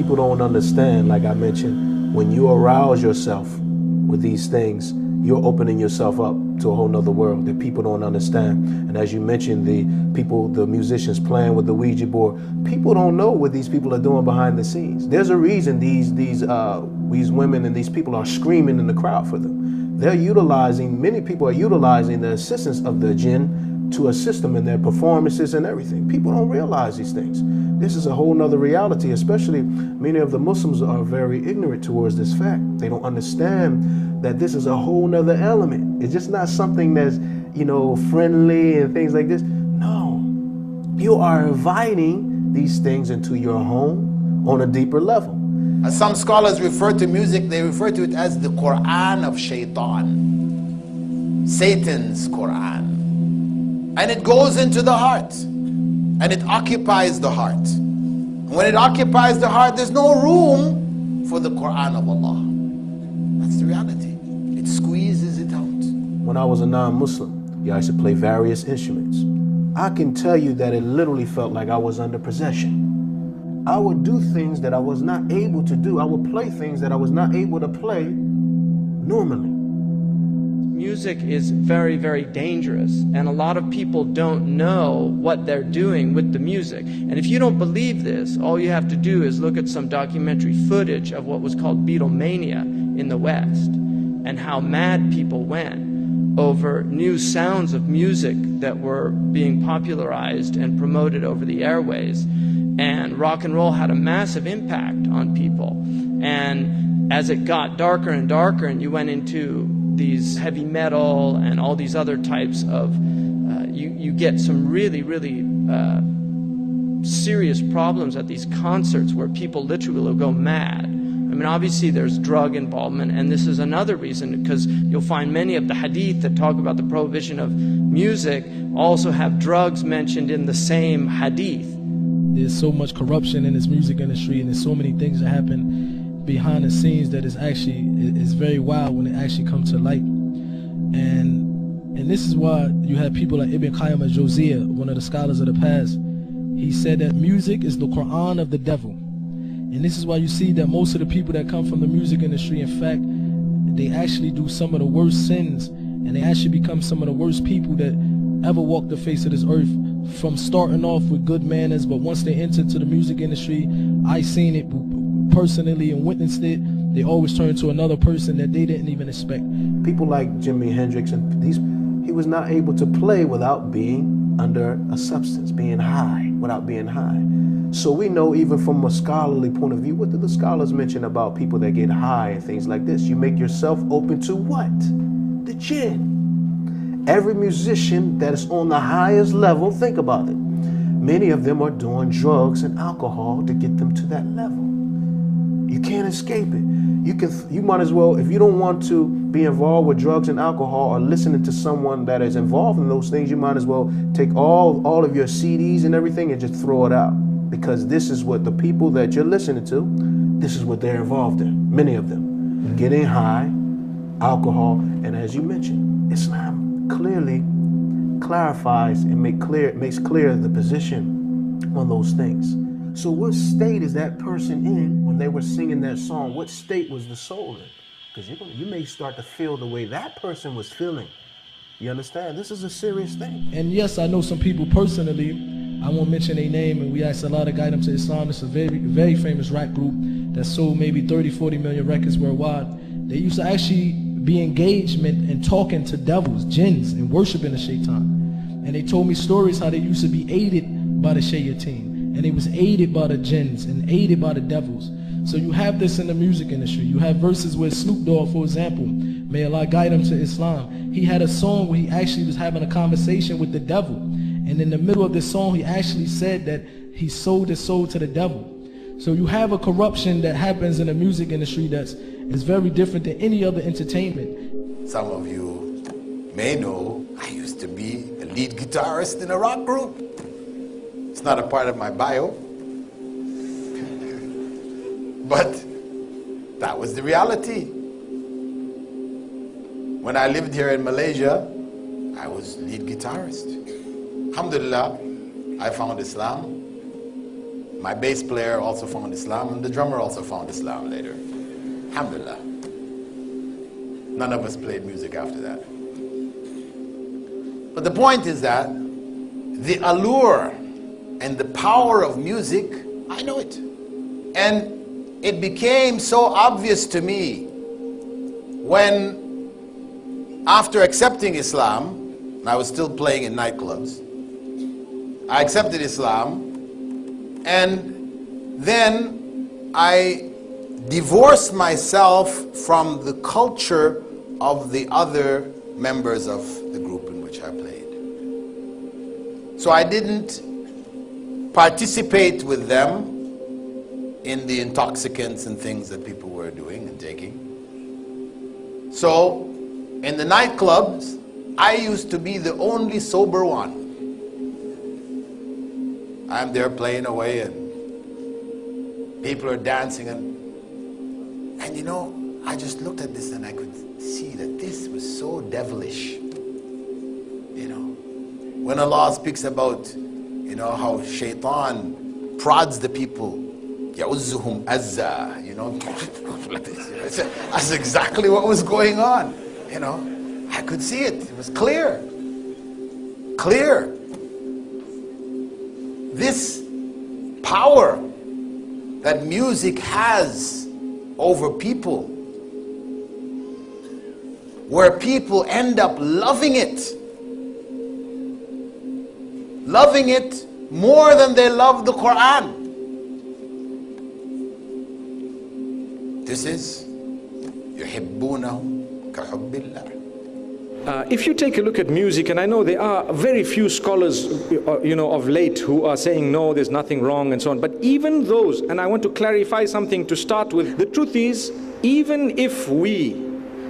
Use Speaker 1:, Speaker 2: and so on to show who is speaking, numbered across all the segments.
Speaker 1: people don't understand, like I mentioned, when you arouse yourself with these things, you're opening yourself up to a whole nother world that people don't understand. And as you mentioned, the musicians playing with the Ouija board, people don't know what these people are doing behind the scenes. There's a reason these women and these people are screaming in the crowd for them. Many people are utilizing the assistance of the jinn to assist them in their performances and everything. People don't realize these things. This is a whole nother reality, especially many of the Muslims are very ignorant towards this fact. They don't understand that this is a whole nother element. It's just not something that's, friendly and things like this. No, you are inviting these things into your home on a deeper level.
Speaker 2: As some scholars refer to music, they refer to it as the Quran of Shaitan, Satan's Quran. And it goes into the heart, and it occupies the heart. And when it occupies the heart, there's no room for the Quran of Allah. That's the reality. It squeezes it out.
Speaker 1: When I was a non-Muslim, I used to play various instruments. I can tell you that it literally felt like I was under possession. I would do things that I was not able to do. I would play things that I was not able to play normally.
Speaker 3: Music is very, very dangerous, and a lot of people don't know what they're doing with the music. And if you don't believe this, all you have to do is look at some documentary footage of what was called Beatlemania in the West, and how mad people went over new sounds of music that were being popularized and promoted over the airways. And rock and roll had a massive impact on people. And as it got darker and darker, and you went into these heavy metal and all these other types of, you get some really, really serious problems at these concerts where people literally will go mad. I mean, obviously there's drug involvement, and this is another reason, because you'll find many of the hadith that talk about the prohibition of music also have drugs mentioned in the same hadith.
Speaker 4: There's so much corruption in this music industry, and there's so many things that happen behind the scenes that is very wild when it actually comes to light. And this is why you have people like Ibn Qayyim al-Jawziyya, one of the scholars of the past. He said that music is the Quran of the devil. And this is why you see that most of the people that come from the music industry, in fact, they actually do some of the worst sins, and they actually become some of the worst people that ever walked the face of this earth, from starting off with good manners, but once they enter into the music industry, I seen it personally and witnessed it, they always turn to another person that they didn't even expect.
Speaker 1: People like Jimi Hendrix, and he was not able to play without being under a substance, being high, without being high. So we know, even from a scholarly point of view, what do the scholars mention about people that get high and things like this? You make yourself open to what? The jinn. Every musician that is on the highest level, think about it. Many of them are doing drugs and alcohol to get them to that level. You can't escape it. You might as well, if you don't want to be involved with drugs and alcohol or listening to someone that is involved in those things, you might as well take all of your CDs and everything and just throw it out. Because this is what the people that you're listening to, this is what they're involved in, many of them. Getting high, alcohol, and as you mentioned, Islam clearly clarifies and makes clear the position on those things. So what state is that person in when they were singing that song? What state was the soul in? Because you may start to feel the way that person was feeling. You understand? This is a serious thing.
Speaker 4: And yes, I know some people personally. I won't mention their name, and we asked a lot of guidance to Islam. It's a very, very famous rap group that sold maybe 30, 40 million records worldwide. They used to actually be engagement and talking to devils, jinns, and worshiping the shaitan. And they told me stories how they used to be aided by the shayateen, and they was aided by the jinns and aided by the devils. So you have this in the music industry. You have verses where Snoop Dogg, for example, may Allah guide him to Islam, he had a song where he actually was having a conversation with the devil. And in the middle of this song, he actually said that he sold his soul to the devil. So you have a corruption that happens in the music industry is very different than any other entertainment.
Speaker 2: Some of you may know I used to be a lead guitarist in a rock group. It's not a part of my bio. But that was the reality. When I lived here in Malaysia, I was lead guitarist. Alhamdulillah, I found Islam. My bass player also found Islam, and the drummer also found Islam later. Alhamdulillah. None of us played music after that. But the point is that the allure and the power of music, I know it. And it became so obvious to me when, after accepting Islam, and I was still playing in nightclubs, I accepted Islam, and then I divorced myself from the culture of the other members of the group in which I played. So I didn't participate with them in the intoxicants and things that people were doing and taking. So in the nightclubs, I used to be the only sober one. I'm there playing away and people are dancing, and you know, I just looked at this and I could see that this was so devilish. You know, when Allah speaks about, you know, how shaitan prods the people, يَعُزُّهُمْ أَزَّا, you know, that's exactly what was going on. You know, I could see it. It was clear. Clear. This power that music has over people, where people end up loving it more than they love the Quran. This is يُحِبُّونَهُ كَحُبِّ اللَّهِ.
Speaker 5: If you take a look at music, and I know there are very few scholars, you know, of late who are saying no, there's nothing wrong and so on. But even those, and I want to clarify something to start with. The truth is, even if we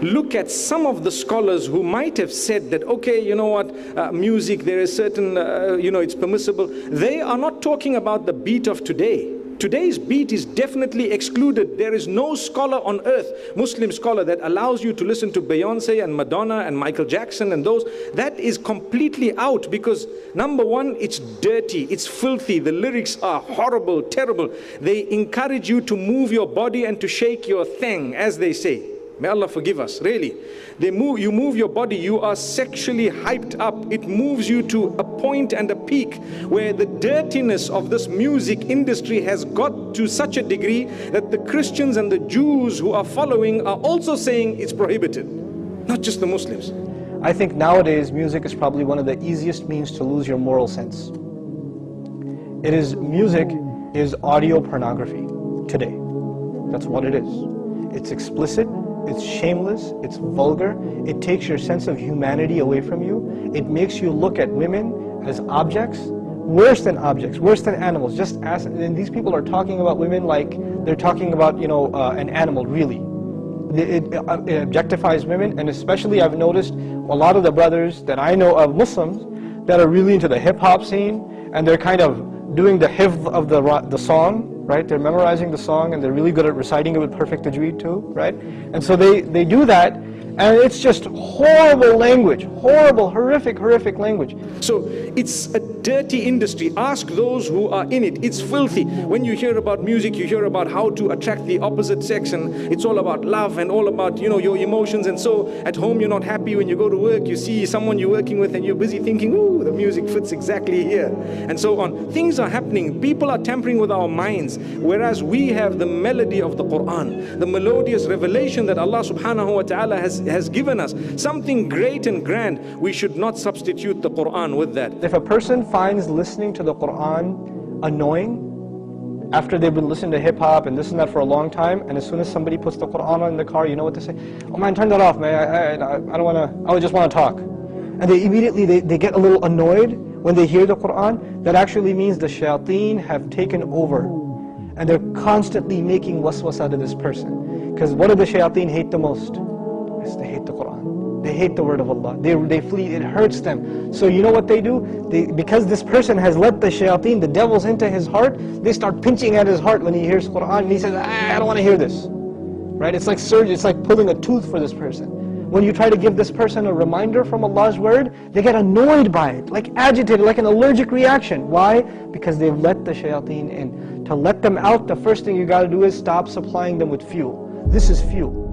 Speaker 5: look at some of the scholars who might have said that, okay, you know what, music, there is certain, you know, it's permissible. They are not talking about the beat of today. Today's beat is definitely excluded. There is no scholar on earth, Muslim scholar, that allows you to listen to Beyonce and Madonna and Michael Jackson and those. That is completely out, because number one, it's dirty, it's filthy, the lyrics are horrible, terrible. They encourage you to move your body and to shake your thing, as they say. May Allah forgive us, really. You move your body, you are sexually hyped up. It moves you to a point and a peak where the dirtiness of this music industry has got to such a degree that the Christians and the Jews who are following are also saying it's prohibited, not just the Muslims.
Speaker 6: I think nowadays music is probably one of the easiest means to lose your moral sense. Music is audio pornography today. That's what it is. It's explicit. It's shameless, it's vulgar, it takes your sense of humanity away from you, it makes you look at women as objects, worse than animals. And these people are talking about women like they're talking about, you know, an animal, really. It objectifies women, and especially I've noticed a lot of the brothers that I know of Muslims that are really into the hip-hop scene, and they're kind of doing the hifz of the song, right? They're memorizing the song and they're really good at reciting it with perfect tajweed too, right? And so they do that, and it's just horrible language, horrible, horrific language.
Speaker 5: So it's a dirty industry. Ask those who are in it. It's filthy. When you hear about music, you hear about how to attract the opposite sex, and it's all about love and all about, you know, your emotions. And so at home you're not happy. When you go to work, you see someone you're working with and you're busy thinking, ooh, the music fits exactly here, and so on. Things are happening. People are tampering with our minds, whereas we have the melody of the Quran, the melodious revelation that Allah subhanahu wa ta'ala has given us, something great and grand. We should not substitute the Quran with that.
Speaker 6: If a person finds listening to the Quran annoying, after they've been listening to hip-hop and this and that for a long time, and as soon as somebody puts the Quran on in the car, you know what they say? Oh man, turn that off, man, I don't want to, I just want to talk. And they immediately, they get a little annoyed when they hear the Quran. That actually means the shayateen have taken over, and they're constantly making waswasa to this person. Because what do the shayateen hate the most? They hate the Quran. They hate the word of Allah. They flee. It hurts them. So you know what they do? Because this person has let the shayateen, the devils, into his heart, they start pinching at his heart when he hears Quran, and he says, I don't want to hear this. Right? It's like surgery. It's like pulling a tooth for this person. When you try to give this person a reminder from Allah's word, they get annoyed by it, like agitated, like an allergic reaction. Why? Because they've let the shayateen in. To let them out, the first thing you got to do is stop supplying them with fuel. This is fuel.